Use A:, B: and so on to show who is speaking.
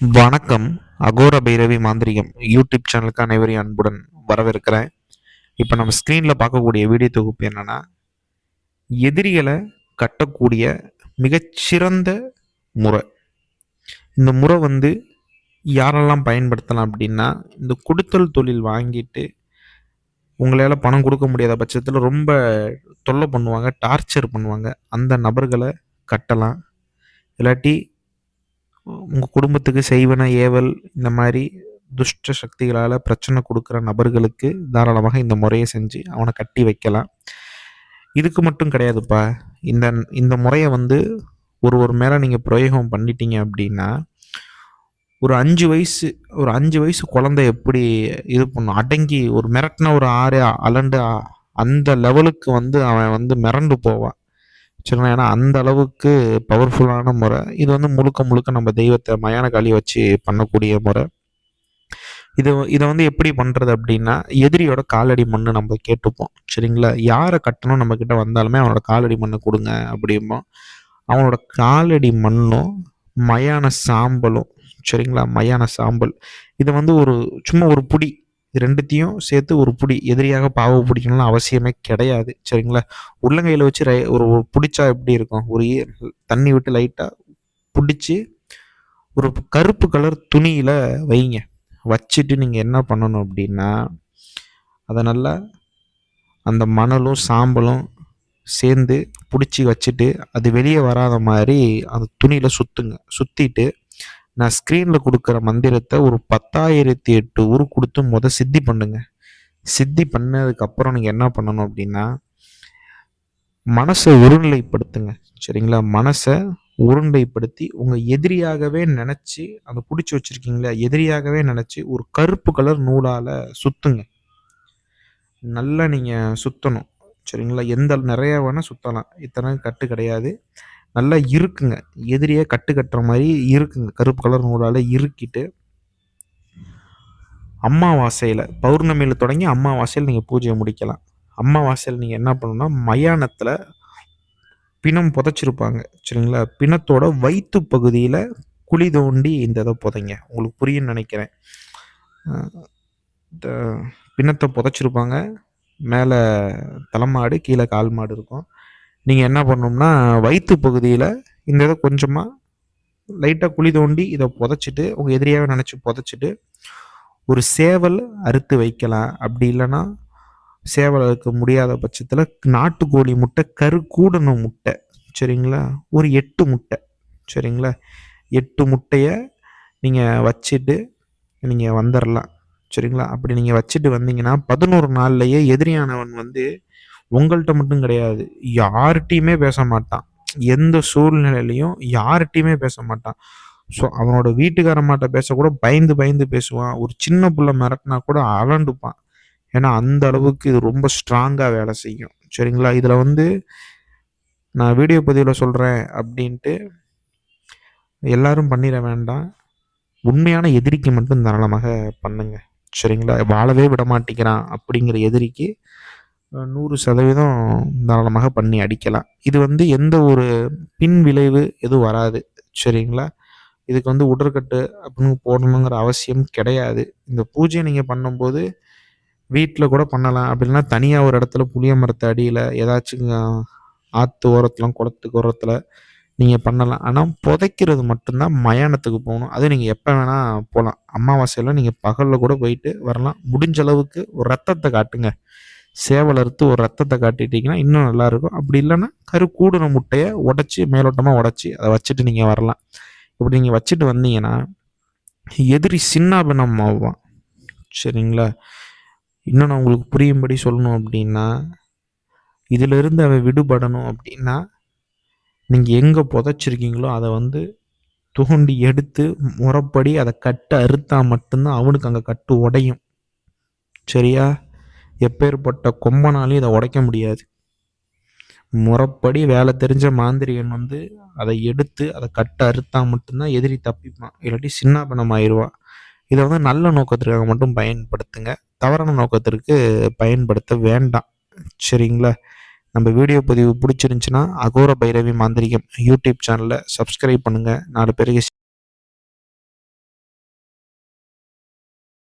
A: வணக்கம். அகோர பைரவி மாந்திரிகம் யூடியூப் சேனலுக்கு அனைவரையும் அன்புடன் வரவேற்கிறேன். இப்போ நம்ம ஸ்க்ரீனில் பார்க்கக்கூடிய வீடியோ தொகுப்பு என்னன்னா, எதிரிகளை கட்டக்கூடிய மிகச்சிறந்த முறை. இந்த முறை யாரெல்லாம் பயன்படுத்தலாம் அப்படின்னா, இந்த குடுத்தல் தொழில் வாங்கிட்டு உங்களால் பணம் கொடுக்க முடியாத பட்சத்தில் ரொம்ப தொல்லை பண்ணுவாங்க, டார்ச்சர் பண்ணுவாங்க. அந்த நபர்களை கட்டலாம். இல்லாட்டி உங்கள் குடும்பத்துக்கு செய்வன ஏவல் இந்த மாதிரி துஷ்ட சக்திகளால் பிரச்சனை கொடுக்குற நபர்களுக்கு தாராளமாக இந்த முறையை செஞ்சு அவனை கட்டி வைக்கலாம். இதுக்கு மட்டும் கிடையாதுப்பா. இந்த இந்த முறையை ஒரு மேலே நீங்கள் பிரயோகம் பண்ணிட்டீங்க அப்படின்னா, ஒரு அஞ்சு வயசு குழந்தை எப்படி இது பண்ணும், அடங்கி ஒரு மிரட்டின ஒரு ஆறு அலண்டு அந்த லெவலுக்கு அவன் மிரண்டு போவான். சரிங்களா? ஏன்னா அந்த அளவுக்கு பவர்ஃபுல்லான முறை இது. முழுக்க முழுக்க நம்ம தெய்வத்தை மயான காளியை வச்சு பண்ணக்கூடிய முறை. இதை எப்படி பண்ணுறது அப்படின்னா, எதிரியோட காலடி மண்ணு நம்ம கேட்டுப்போம். சரிங்களா? யாரை கட்டணும் நம்ம கிட்ட வந்தாலுமே அவனோட காலடி மண்ணை கொடுங்க அப்படிம்போம். அவனோட காலடி மண்ணும் மயான சாம்பலும், சரிங்களா, மயான சாம்பல் இதை சும்மா ஒரு புடி, இது ரெண்டுத்தையும் சேர்த்து ஒரு புடி, எதிரியாக பாவ பிடிக்கணும்னு அவசியமே கிடையாது. சரிங்களா? உள்ளங்கையில் வச்சு ஒரு பிடிச்சா எப்படி இருக்கும், ஒரு தண்ணி விட்டு லைட்டாக பிடிச்சி ஒரு கருப்பு கலர் துணியில் வைங்க. வச்சுட்டு நீங்கள் என்ன பண்ணணும் அப்படின்னா, அதை நல்லா அந்த மணலும் சாம்பலும் சேர்ந்து பிடிச்சி வச்சுட்டு அது வெளியே வராத மாதிரி அந்த துணியில் சுற்றிட்டு நான் ஸ்க்ரீனில் கொடுக்குற மந்திரத்தை ஒரு 10,008 ஊர் கொடுத்து சித்தி பண்ணுங்க. சித்தி பண்ணதுக்கப்புறம் நீங்கள் என்ன பண்ணணும் அப்படின்னா, மனசை ஒருநிலைப்படுத்துங்க. சரிங்களா? மனசை உருண்டைப்படுத்தி உங்கள் எதிரியாகவே நினச்சி, அந்த பிடிச்சி வச்சுருக்கீங்களா எதிரியாகவே நினச்சி ஒரு கருப்பு கலர் நூலால் சுற்றுங்க. நல்லா நீங்கள் சுற்றணும். சரிங்களா? நிறைய வேணால் சுற்றலாம், இத்தனை கட்டு கிடையாது. நல்லா இருக்குங்க, எதிரியே கட்டு கட்டுற மாதிரி இருக்குங்க. கருப்பு கலர் நூலால் இறுக்கிட்டு அமாவாசையில், பௌர்ணமியில் தொடங்கி அமாவாசையில் நீங்கள் பூஜையை முடிக்கலாம். அமாவாசையில் நீங்கள் என்ன பண்ணணும்னா, மயானத்தில் பிணம் புதைச்சிருப்பாங்க. சரிங்களா? பிணத்தோட வயிற்று பகுதியில் குழி தோண்டி இந்த இதை புதைங்க. உங்களுக்கு புரியுன்னு நினைக்கிறேன். இந்த பிணத்தை புதைச்சிருப்பாங்க. மேலே தலைமாடு, கீழே கால் மாடு இருக்கும். நீங்கள் என்ன பண்ணணும்னா, வயிற்று பகுதியில் இந்த இதை கொஞ்சமாக லைட்டாக குழி தோண்டி இதை புதைச்சிட்டு, உங்கள் எதிரியாகவே நினச்சி புதைச்சிட்டு ஒரு சேவல் அறுத்து வைக்கலாம். அப்படி இல்லைன்னா சேவல் அறுக்க முடியாத பட்சத்தில் நாட்டுக்கோழி முட்டை, கருக்கூடன முட்டை, சரிங்களா, ஒரு 8 முட்டை, சரிங்களா, 8 முட்டையை நீங்கள் வச்சுட்டு நீங்கள் வந்துடலாம். சரிங்களா? அப்படி நீங்கள் வச்சுட்டு வந்தீங்கன்னா 11 நாள்லையே எதிரியானவன் உங்கள்கிட்ட மட்டும் கிடையாது, யார்கிட்டையுமே பேச மாட்டான். எந்த சூழ்நிலையிலையும் யார்கிட்டையுமே பேச மாட்டான். ஸோ அவனோட வீட்டுக்காரமாட்ட பேசக்கூட பயந்து பயந்து பேசுவான். ஒரு சின்ன பிள்ளை மிரட்டினா கூட அலண்டுப்பான். ஏன்னா அந்த அளவுக்கு இது ரொம்ப ஸ்ட்ராங்காக வேலை செய்யும். சரிங்களா? இதில் நான் வீடியோ பதிவில் சொல்கிறேன் அப்படின்ட்டு எல்லாரும் பண்ணிட வேண்டாம். உண்மையான எதிரிக்கு மட்டும் தாராளமாக பண்ணுங்க. சரிங்களா? வாழவே விட மாட்டேங்கிறான் அப்படிங்கிற எதிரிக்கு 100% தாராளமாக பண்ணி அடிக்கலாம். இது எந்த ஒரு பின் விளைவு எதுவும் வராது. சரிங்களா? இதுக்கு உடற்கட்டு அப்படின்னு போடணுங்கிற அவசியம் கிடையாது. இந்த பூஜையை நீங்கள் பண்ணும்போது வீட்டில் கூட பண்ணலாம். அப்படின்னா தனியாக ஒரு இடத்துல புளிய மரத்தை அடியில் ஏதாச்சும் ஆற்று ஓரத்துலாம் குளத்துக்கு ஓரத்தில் நீங்கள் பண்ணலாம். ஆனால் புதைக்கிறது மட்டும்தான் மயானத்துக்கு போகணும். அது நீங்கள் எப்போ வேணால் போகலாம். அமாவாசையில் நீங்கள் பகலில் கூட போயிட்டு வரலாம். முடிஞ்ச அளவுக்கு ஒரு ரத்தத்தை காட்டுங்க. சேவல் அறுத்து ஒரு ரத்தத்தை காட்டிட்டீங்கன்னா இன்னும் நல்லாயிருக்கும். அப்படி இல்லைன்னா கருக்கூடுன முட்டையை உடச்சி மேலோட்டமாக உடச்சி அதை வச்சுட்டு நீங்கள் வரலாம். இப்படி நீங்கள் வச்சுட்டு வந்தீங்கன்னா எதிரி சின்னாபின்னம் ஆவான். சரிங்களா? இன்னும் நான் உங்களுக்கு புரியும்படி சொல்லணும் அப்படின்னா, இதிலிருந்து அவன் விடுபடணும் அப்படின்னா, நீங்கள் எங்கே புதைச்சிருக்கீங்களோ அதை தோண்டி எடுத்து முறைப்படி அதை கட்டு அறுத்தா மட்டும்தான் அவனுக்கு அங்கே கட்டு உடையும். சரியா? எப்பேற்பட்ட கொம்பனாலையும் இதை உடைக்க முடியாது. முறைப்படி வேலை தெரிஞ்ச மாந்திரிகன் அதை எடுத்து அதை கட்ட அறுத்தா மட்டும்தான் எதிரி தப்பிப்பான். இல்லாட்டி சின்னாபின்னம் ஆயிடுவான். இதை நல்ல நோக்கத்திற்காக மட்டும் பயன்படுத்துங்க. தவறான நோக்கத்திற்கு பயன்படுத்த வேண்டாம். சரிங்களா? நம்ம வீடியோ பதிவு பிடிச்சிருந்துச்சுன்னா அகோர பைரவி மாந்திரிகம் யூடியூப் சேனலை சப்ஸ்கிரைப் பண்ணுங்கள். 4 பேருக்கு